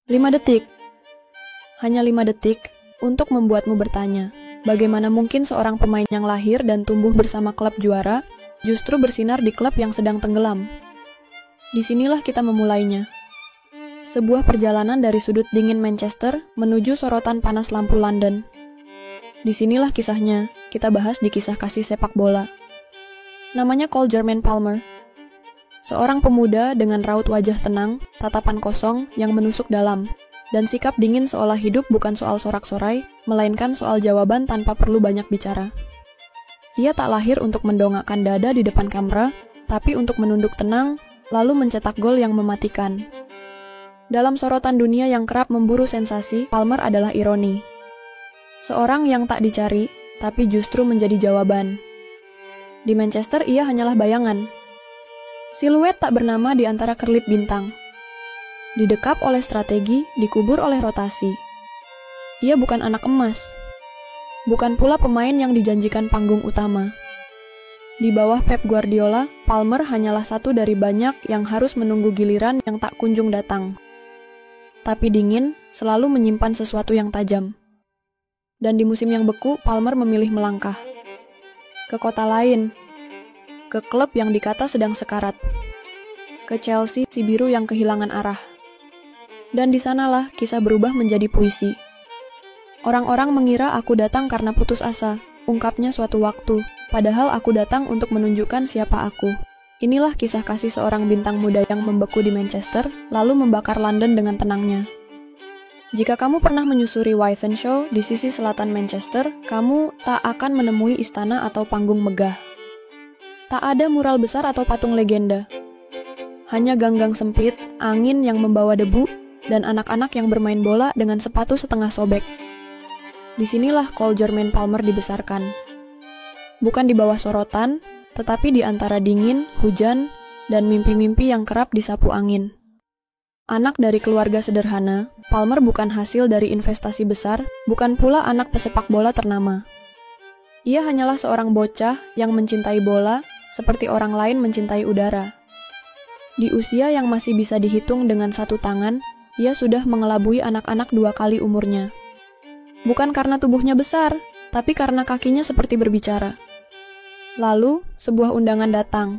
5 detik. Hanya 5 detik untuk membuatmu bertanya, bagaimana mungkin seorang pemain yang lahir dan tumbuh bersama klub juara justru bersinar di klub yang sedang tenggelam? Disinilah kita memulainya. Sebuah perjalanan dari sudut dingin Manchester menuju sorotan panas lampu London. Disinilah kisahnya, kita bahas di kisah kasih sepak bola. Namanya Cole Jermaine Palmer. Seorang pemuda dengan raut wajah tenang, tatapan kosong yang menusuk dalam, dan sikap dingin seolah hidup bukan soal sorak-sorai, melainkan soal jawaban tanpa perlu banyak bicara. Ia tak lahir untuk mendongakkan dada di depan kamera, tapi untuk menunduk tenang, lalu mencetak gol yang mematikan. Dalam sorotan dunia yang kerap memburu sensasi, Palmer adalah ironi. Seorang yang tak dicari, tapi justru menjadi jawaban. Di Manchester ia hanyalah bayangan. Siluet tak bernama di antara kerlip bintang. Didekap oleh strategi, dikubur oleh rotasi. Ia bukan anak emas. Bukan pula pemain yang dijanjikan panggung utama. Di bawah Pep Guardiola, Palmer hanyalah satu dari banyak yang harus menunggu giliran yang tak kunjung datang. Tapi dingin selalu menyimpan sesuatu yang tajam. Dan di musim yang beku, Palmer memilih melangkah. Ke kota lain. Ke klub yang dikata sedang sekarat. Ke Chelsea, si biru yang kehilangan arah. Dan di sanalah kisah berubah menjadi puisi. Orang-orang mengira aku datang karena putus asa, ungkapnya suatu waktu, padahal aku datang untuk menunjukkan siapa aku. Inilah kisah kasih seorang bintang muda yang membeku di Manchester, lalu membakar London dengan tenangnya. Jika kamu pernah menyusuri Wythenshawe di sisi selatan Manchester, kamu tak akan menemui istana atau panggung megah. Tak ada mural besar atau patung legenda. Hanya gang-gang sempit, angin yang membawa debu, dan anak-anak yang bermain bola dengan sepatu setengah sobek. Disinilah Cole Jermaine Palmer dibesarkan. Bukan di bawah sorotan, tetapi di antara dingin, hujan, dan mimpi-mimpi yang kerap disapu angin. Anak dari keluarga sederhana, Palmer bukan hasil dari investasi besar, bukan pula anak pesepak bola ternama. Ia hanyalah seorang bocah yang mencintai bola, seperti orang lain mencintai udara. Di usia yang masih bisa dihitung dengan satu tangan, ia sudah mengelabui anak-anak 2 kali umurnya. Bukan karena tubuhnya besar, tapi karena kakinya seperti berbicara. Lalu, sebuah undangan datang.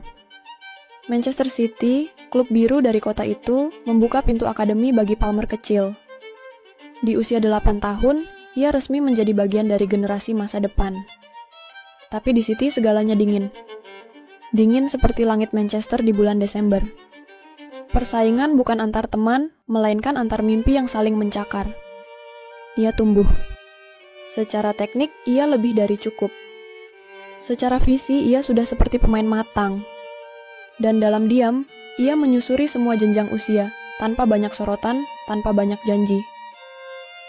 Manchester City, klub biru dari kota itu, membuka pintu akademi bagi Palmer kecil. Di usia 8 tahun, ia resmi menjadi bagian dari generasi masa depan. Tapi di City segalanya dingin. Dingin seperti langit Manchester di bulan Desember. Persaingan bukan antar teman, melainkan antar mimpi yang saling mencakar. Ia tumbuh. Secara teknik, ia lebih dari cukup. Secara visi, ia sudah seperti pemain matang. Dan dalam diam, ia menyusuri semua jenjang usia, tanpa banyak sorotan, tanpa banyak janji.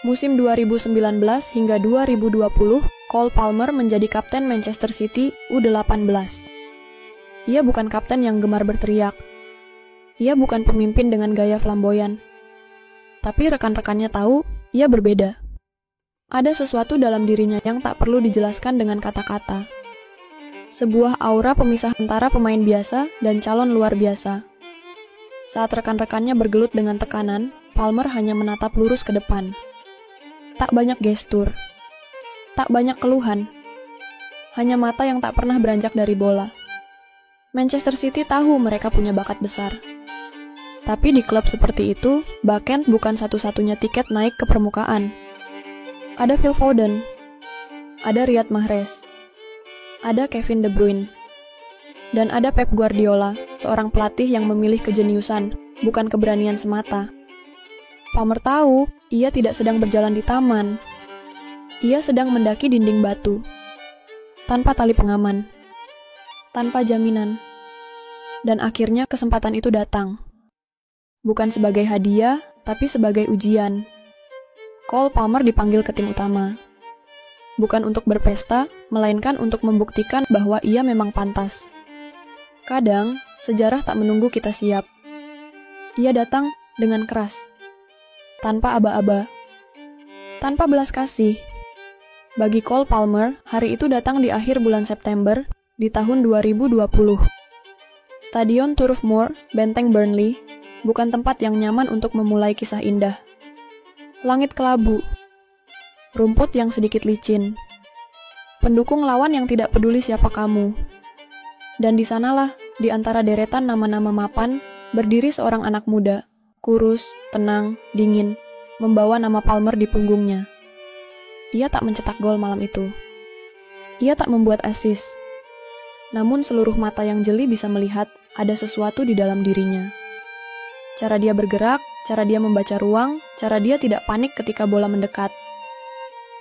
Musim 2019 hingga 2020, Cole Palmer menjadi kapten Manchester City U18. Ia bukan kapten yang gemar berteriak. Ia bukan pemimpin dengan gaya flamboyan. Tapi rekan-rekannya tahu, ia berbeda. Ada sesuatu dalam dirinya yang tak perlu dijelaskan dengan kata-kata. Sebuah aura pemisah antara pemain biasa dan calon luar biasa. Saat rekan-rekannya bergelut dengan tekanan, Palmer hanya menatap lurus ke depan. Tak banyak gestur. Tak banyak keluhan. Hanya mata yang tak pernah beranjak dari bola. Manchester City tahu mereka punya bakat besar. Tapi di klub seperti itu, Bakent bukan satu-satunya tiket naik ke permukaan. Ada Phil Foden. Ada Riyad Mahrez. Ada Kevin De Bruyne. Dan ada Pep Guardiola, seorang pelatih yang memilih kejeniusan, bukan keberanian semata. Palmer tahu, ia tidak sedang berjalan di taman. Ia sedang mendaki dinding batu. Tanpa tali pengaman. Tanpa jaminan. Dan akhirnya kesempatan itu datang. Bukan sebagai hadiah, tapi sebagai ujian. Cole Palmer dipanggil ke tim utama. Bukan untuk berpesta, melainkan untuk membuktikan bahwa ia memang pantas. Kadang, sejarah tak menunggu kita siap. Ia datang dengan keras. Tanpa aba-aba. Tanpa belas kasih. Bagi Cole Palmer, hari itu datang di akhir bulan September, di tahun 2020. Stadion Turf Moor, Benteng Burnley, bukan tempat yang nyaman untuk memulai kisah indah. Langit kelabu. Rumput yang sedikit licin. Pendukung lawan yang tidak peduli siapa kamu. Dan di sanalah, di antara deretan nama-nama mapan, berdiri seorang anak muda, kurus, tenang, dingin, membawa nama Palmer di punggungnya. Ia tak mencetak gol malam itu. Ia tak membuat assist. Namun seluruh mata yang jeli bisa melihat ada sesuatu di dalam dirinya. Cara dia bergerak, cara dia membaca ruang, cara dia tidak panik ketika bola mendekat.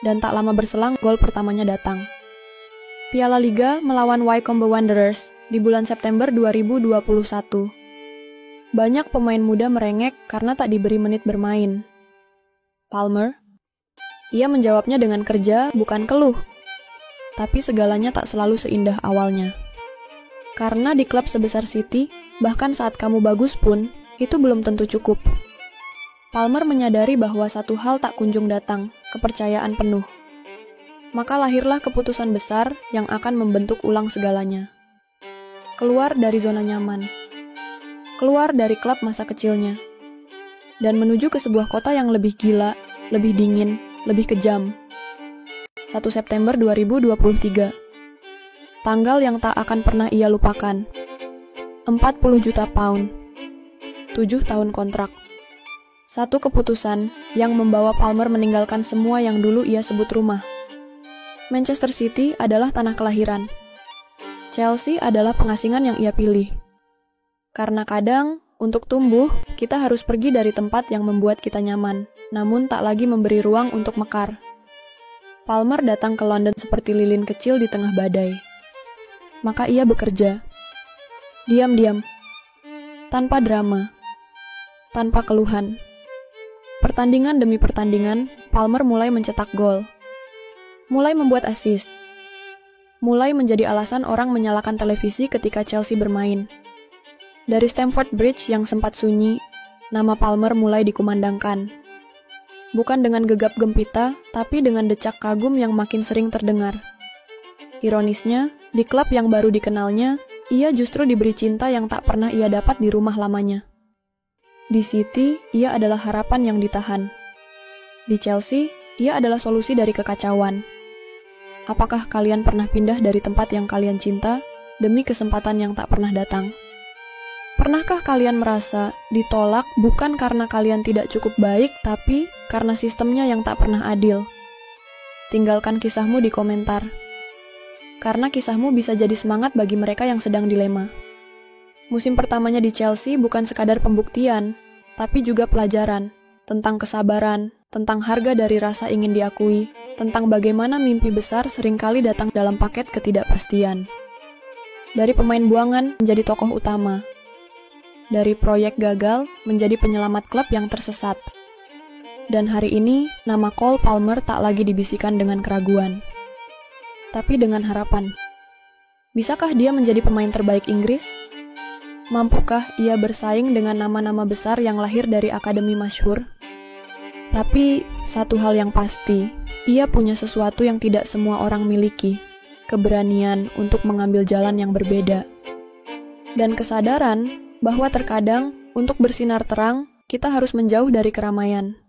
Dan tak lama berselang, gol pertamanya datang. Piala Liga melawan Wycombe Wanderers di bulan September 2021. Banyak pemain muda merengek karena tak diberi menit bermain. Palmer? Ia menjawabnya dengan kerja, bukan keluh. Tapi segalanya tak selalu seindah awalnya. Karena di klub sebesar City, bahkan saat kamu bagus pun, itu belum tentu cukup. Palmer menyadari bahwa satu hal tak kunjung datang, kepercayaan penuh. Maka lahirlah keputusan besar yang akan membentuk ulang segalanya. Keluar dari zona nyaman. Keluar dari klub masa kecilnya. Dan menuju ke sebuah kota yang lebih gila, lebih dingin, lebih kejam. 1 September 2023. Tanggal yang tak akan pernah ia lupakan. 40 juta pound. 7 tahun kontrak. Satu keputusan yang membawa Palmer meninggalkan semua yang dulu ia sebut rumah. Manchester City adalah tanah kelahiran. Chelsea adalah pengasingan yang ia pilih. Karena kadang, untuk tumbuh, kita harus pergi dari tempat yang membuat kita nyaman, namun tak lagi memberi ruang untuk mekar. Palmer datang ke London seperti lilin kecil di tengah badai. Maka ia bekerja. Diam-diam. Tanpa drama. Tanpa keluhan. Pertandingan demi pertandingan, Palmer mulai mencetak gol. Mulai membuat assist. Mulai menjadi alasan orang menyalakan televisi ketika Chelsea bermain. Dari Stamford Bridge yang sempat sunyi, nama Palmer mulai dikumandangkan. Bukan dengan gegap gempita, tapi dengan decak kagum yang makin sering terdengar. Ironisnya, di klub yang baru dikenalnya, ia justru diberi cinta yang tak pernah ia dapat di rumah lamanya. Di City, ia adalah harapan yang ditahan. Di Chelsea, ia adalah solusi dari kekacauan. Apakah kalian pernah pindah dari tempat yang kalian cinta demi kesempatan yang tak pernah datang? Pernahkah kalian merasa ditolak bukan karena kalian tidak cukup baik, tapi karena sistemnya yang tak pernah adil? Tinggalkan kisahmu di komentar. Karena kisahmu bisa jadi semangat bagi mereka yang sedang dilema. Musim pertamanya di Chelsea bukan sekadar pembuktian, tapi juga pelajaran tentang kesabaran, tentang harga dari rasa ingin diakui, tentang bagaimana mimpi besar seringkali datang dalam paket ketidakpastian. Dari pemain buangan menjadi tokoh utama. Dari proyek gagal menjadi penyelamat klub yang tersesat. Dan hari ini, nama Cole Palmer tak lagi dibisikkan dengan keraguan, tapi dengan harapan. Bisakah dia menjadi pemain terbaik Inggris? Mampukah ia bersaing dengan nama-nama besar yang lahir dari akademi masyhur? Tapi, satu hal yang pasti, ia punya sesuatu yang tidak semua orang miliki, keberanian untuk mengambil jalan yang berbeda. Dan kesadaran bahwa terkadang, untuk bersinar terang, kita harus menjauh dari keramaian.